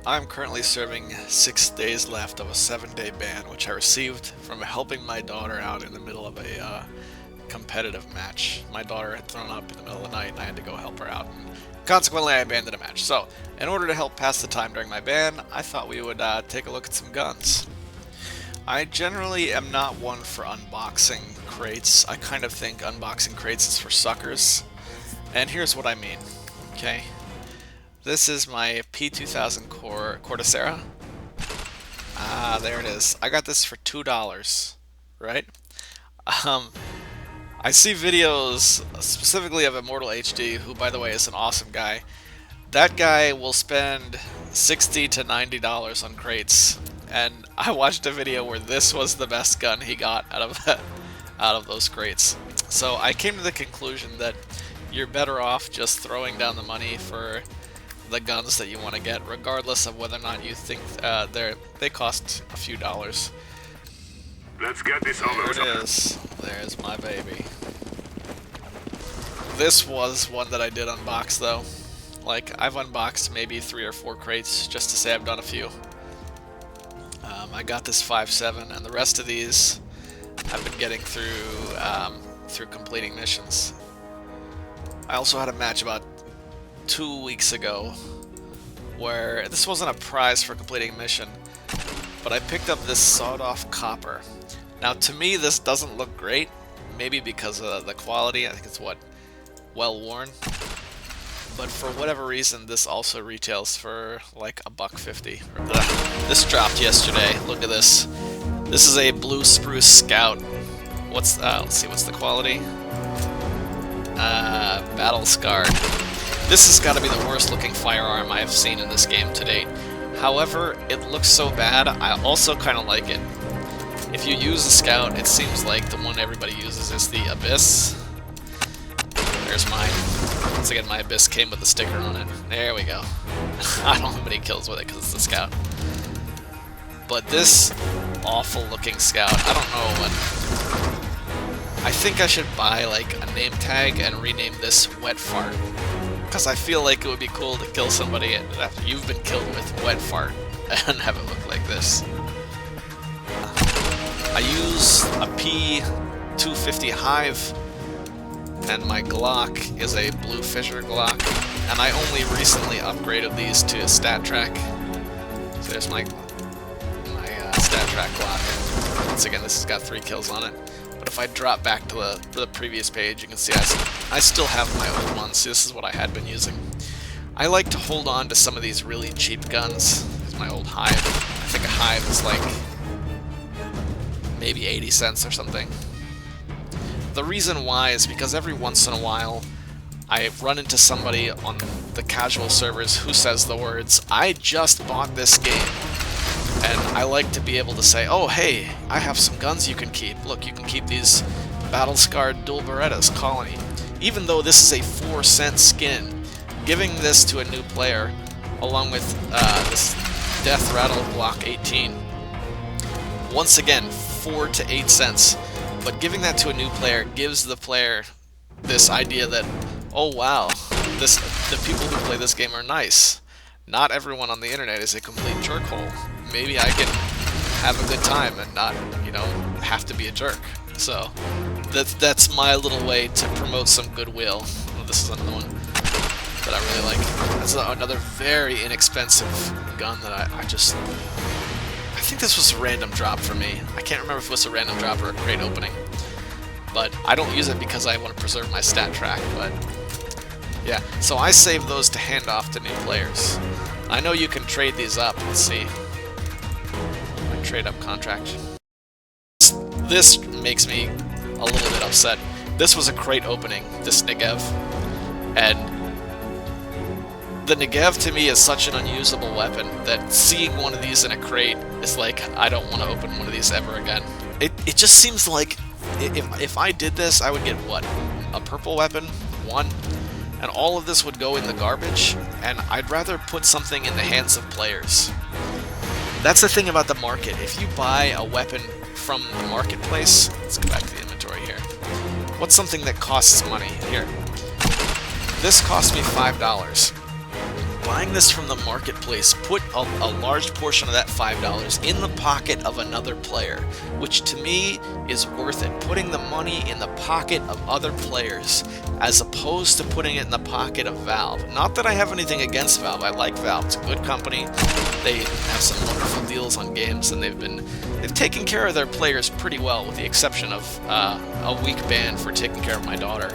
I'm currently serving 6 days left of a 7-day ban, which I received from helping my daughter out in the middle of a competitive match. My daughter had thrown up in the middle of the night and I had to go help her out. And consequently, I abandoned a match. So, in order to help pass the time during my ban, I thought we would take a look at some guns. I generally am not one for unboxing crates. I kind of think unboxing crates is for suckers. And here's what I mean, okay? This is my P2000 Cortacera. Ah, there it is. I got this for $2, right? I see videos specifically of Immortal HD, who by the way is an awesome guy. That guy will spend $60 to $90 on crates, and I watched a video where this was the best gun he got out of those crates. So I came to the conclusion that you're better off just throwing down the money for the guns that you want to get, regardless of whether or not you think they cost a few dollars. Let's get this over with. There it is. There's my baby. This was one that I did unbox though. Like, I've unboxed maybe 3 or 4 crates just to say I've done a few. I got this 5.7, and the rest of these I've been getting through completing missions. I also had a match about 2 weeks ago where this wasn't a prize for completing a mission, but I picked up this sawed-off copper. Now, to me, this doesn't look great, maybe because of the quality. I think it's well worn, but for whatever reason, this also retails for like $1.50. This dropped yesterday. Look at this. This is a blue spruce scout. Let's see, what's the quality? Battle scarred. This has got to be the worst looking firearm I have seen in this game to date. However, it looks so bad, I also kind of like it. If you use a scout, it seems like the one everybody uses is the Abyss. There's mine. Once again, my Abyss came with a sticker on it. There we go. I don't have many kills with it because it's a scout. But this awful looking scout, I don't know what. I think I should buy like a name tag and rename this Wet Fart. Because I feel like it would be cool to kill somebody after you've been killed with Wet Fart and have it look like this. I use a P250 Hive, and my Glock is a Blue Fisher Glock, and I only recently upgraded these to Stat Track. So there's my Stat Track Glock. Once again, this has got 3 kills on it. But if I drop back to the previous page, you can see I still have my old ones. See, this is what I had been using. I like to hold on to some of these really cheap guns. Here's my old Hive. I think a Hive is like maybe 80 cents or something. The reason why is because every once in a while I run into somebody on the casual servers who says the words, "I just bought this game." And I like to be able to say, oh hey, I have some guns you can keep. Look, you can keep these battle-scarred dual Berettas Colony. Even though this is a 4-cent skin, giving this to a new player, along with this Death Rattle Glock 18, once again, 4 to 8 cents. But giving that to a new player gives the player this idea that, oh wow, the people who play this game are nice. Not everyone on the internet is a complete jerkhole. Maybe I can have a good time and not, have to be a jerk. So that's my little way to promote some goodwill. Well, this is another one that I really like. That's another very inexpensive gun that I think this was a random drop for me. I can't remember if it was a random drop or a crate opening. But I don't use it because I want to preserve my stat track, but yeah. So I save those to hand off to new players. I know you can trade these up. Let's see. Trade up contract. This makes me a little bit upset. This was a crate opening, this Negev, and the Negev to me is such an unusable weapon that seeing one of these in a crate is like, I don't want to open one of these ever again. It just seems like if I did this, I would get what? A purple weapon? 1? And all of this would go in the garbage, and I'd rather put something in the hands of players. That's the thing about the market. If you buy a weapon from the marketplace, let's go back to the inventory here. What's something that costs money? Here. This cost me $5. buying this from the marketplace, put a large portion of that $5 in the pocket of another player, which to me is worth it. Putting the money in the pocket of other players as opposed to putting it in the pocket of Valve. Not that I have anything against Valve. I like Valve. It's a good company. They have some wonderful deals on games, and they've taken care of their players pretty well, with the exception of a week ban for taking care of my daughter.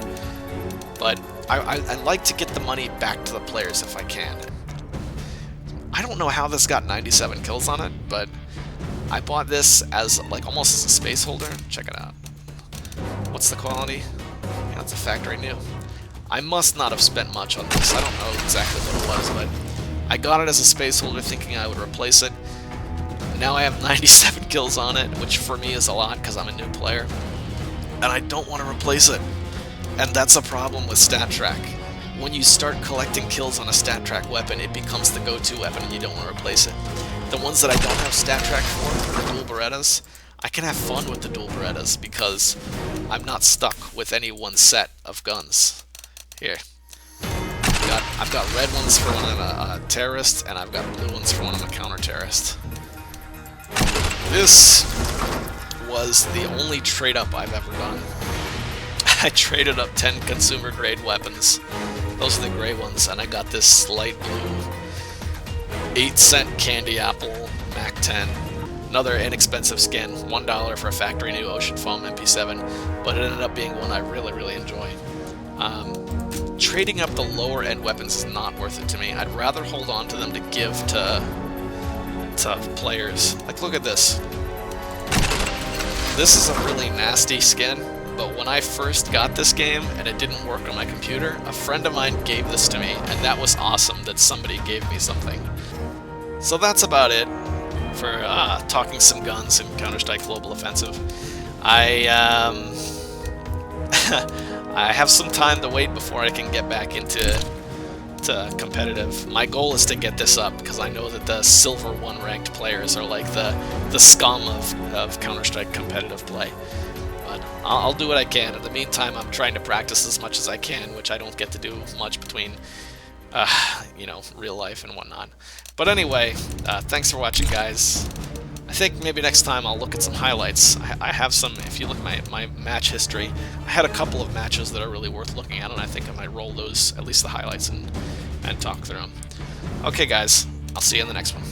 But I like to get the money back to the players if I can. I don't know how this got 97 kills on it, but I bought this as like almost as a space holder. Check it out. What's the quality? Yeah, it's a factory new. I must not have spent much on this. I don't know exactly what it was, but I got it as a space holder thinking I would replace it. Now I have 97 kills on it, which for me is a lot because I'm a new player. And I don't want to replace it. And that's a problem with StatTrak. When you start collecting kills on a StatTrak weapon, it becomes the go-to weapon and you don't want to replace it. The ones that I don't have StatTrak for, the dual Berettas, I can have fun with the dual Berettas because I'm not stuck with any one set of guns. Here. I've got red ones for when I'm a terrorist, and I've got blue ones for when I'm a counter-terrorist. This was the only trade-up I've ever done. I traded up 10 consumer-grade weapons. Those are the gray ones, and I got this light blue 8-cent candy apple Mac 10. Another inexpensive skin, $1 for a factory new Ocean Foam MP7, but it ended up being one I really, really enjoy. Trading up the lower end weapons is not worth it to me. I'd rather hold on to them to give to players. Like, look at this. This is a really nasty skin, but when I first got this game and it didn't work on my computer, a friend of mine gave this to me, and that was awesome that somebody gave me something. So that's about it for talking some guns in Counter-Strike Global Offensive. I have some time to wait before I can get back into competitive. My goal is to get this up because I know that the Silver 1 ranked players are like the scum of Counter-Strike competitive play. But I'll do what I can. In the meantime, I'm trying to practice as much as I can, which I don't get to do much between you know, real life and whatnot. But anyway, thanks for watching, guys. I think maybe next time I'll look at some highlights. I have some, if you look at my match history, I had a couple of matches that are really worth looking at, and I think I might roll those, at least the highlights, and talk through them. Okay, guys, I'll see you in the next one.